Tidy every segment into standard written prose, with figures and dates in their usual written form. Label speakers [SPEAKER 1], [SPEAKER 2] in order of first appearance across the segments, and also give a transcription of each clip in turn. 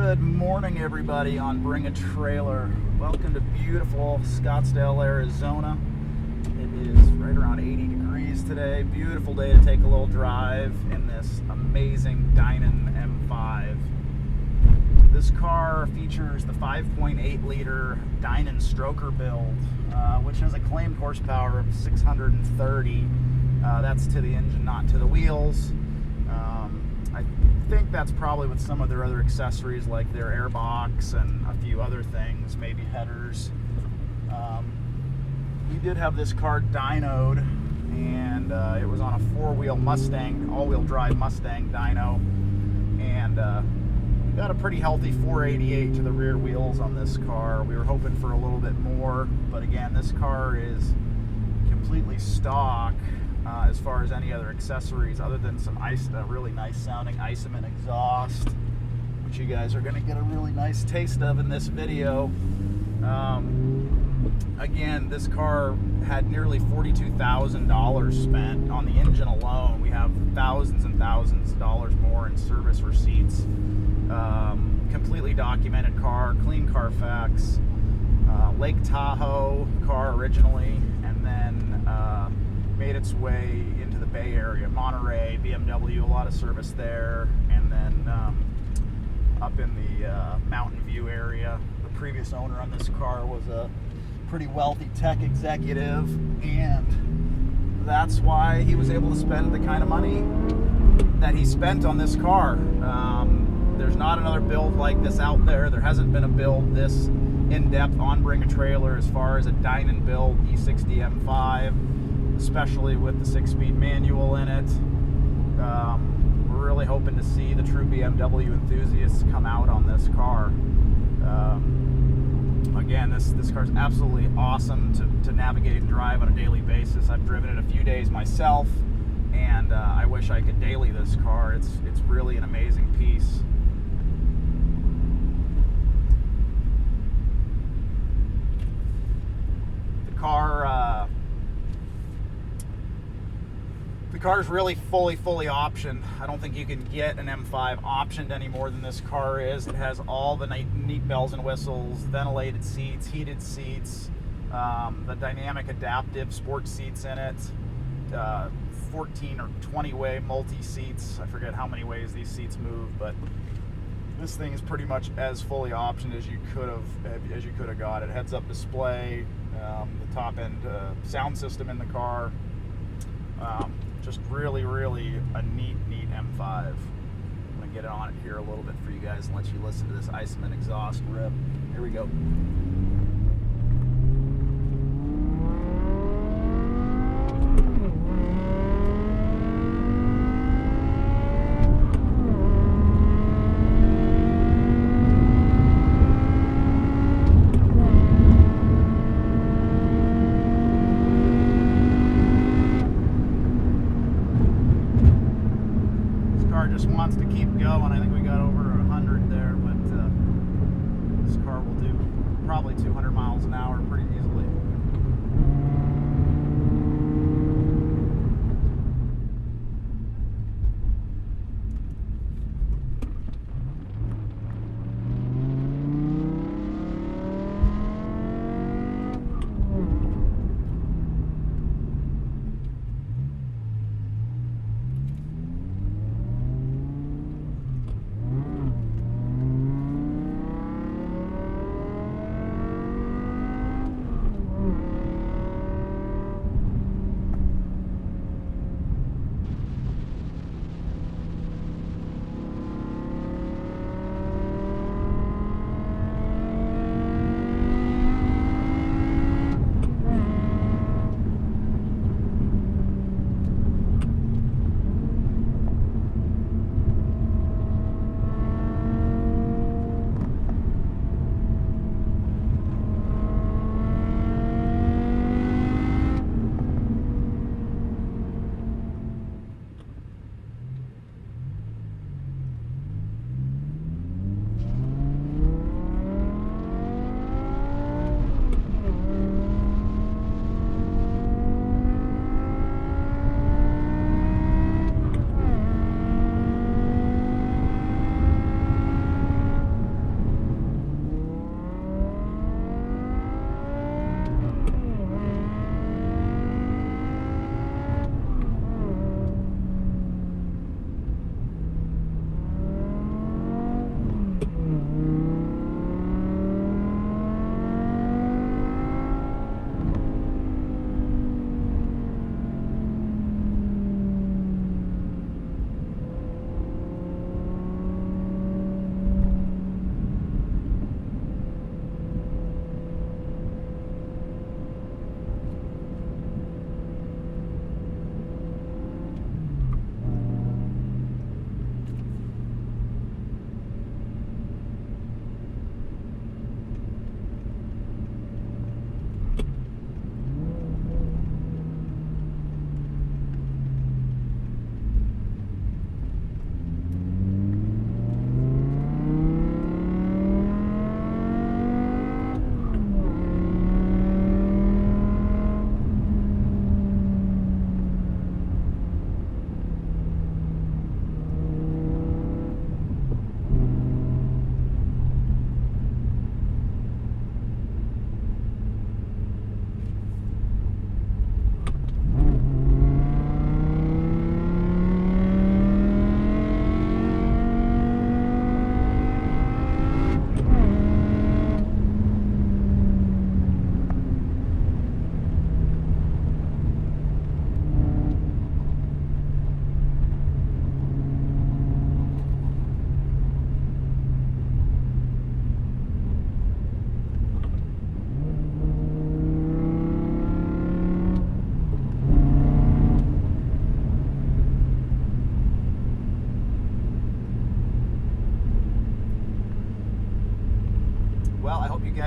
[SPEAKER 1] Good morning, everybody on Bring a Trailer. Welcome to beautiful Scottsdale, Arizona. It is right around 80 degrees today. Beautiful day to take a little drive in this amazing Dynan M5. This car features the 5.8 liter Dynan Stroker build, which has a claimed horsepower of 630. That's to the engine, not to the wheels. I think that's probably with some of their other accessories like their airbox and a few other things, maybe headers. We did have this car dynoed, and it was on a four-wheel Mustang, all-wheel drive Mustang dyno, and got a pretty healthy 488 to the rear wheels on this car. We were hoping for a little bit more, but again, this car is completely stock as far as any other accessories, other than some really nice sounding Eisenmann exhaust, which you guys are going to get a really nice taste of in this video. Again, this car had nearly $42,000 spent on the engine alone. We have thousands and thousands of dollars more in service receipts. Completely documented car, clean Carfax, Lake Tahoe car originally, and then made its way into the Bay Area, Monterey, BMW, a lot of service there, and then up in the Mountain View area. The previous owner on this car was a pretty wealthy tech executive, and that's why he was able to spend the kind of money that he spent on this car. There's not another build like this out there. There hasn't been a build this in-depth on Bring a Trailer as far as a Dynan build E60 M5, especially with the 6-speed manual in it. We're really hoping to see the true BMW enthusiasts come out on this car. Again, this car is absolutely awesome to navigate and drive on a daily basis. I've driven it a few days myself, and I wish I could daily this car. It's really an amazing piece. The car's really fully optioned. I don't think you can get an M5 optioned any more than this car is. It has all the neat bells and whistles, ventilated seats, heated seats, the dynamic adaptive sports seats in it, 14 or 20 way multi-seats. I forget how many ways these seats move, but this thing is pretty much as fully optioned as you could have got it. Heads-up display, the top-end sound system in the car. Just really a neat M5. I'm gonna get it on it here a little bit for you guys and let you listen to this Eisenmann exhaust rip. Here we go. Just wants to keep going. I think we got over 100 there, but this car will do probably 200 miles an hour pretty easily.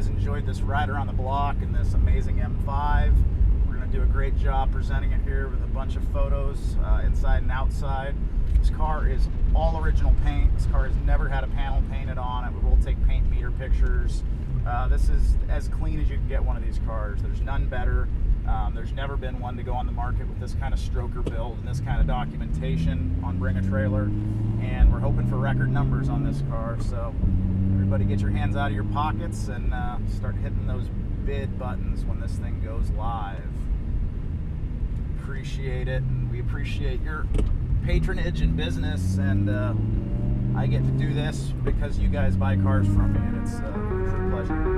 [SPEAKER 1] guys enjoyed this ride around the block in this amazing M5. We're going to do a great job presenting it here with a bunch of photos inside and outside. This car is all original paint. This car has never had a panel painted on it. We will take paint meter pictures. This is as clean as you can get one of these cars. There's none better. There's never been one to go on the market with this kind of stroker build and this kind of documentation on Bring a Trailer. And we're hoping for record numbers on this car. So everybody get your hands out of your pockets and start hitting those bid buttons when this thing goes live. Appreciate it, and we appreciate your patronage and business, and I get to do this because you guys buy cars from me, and it's a true pleasure.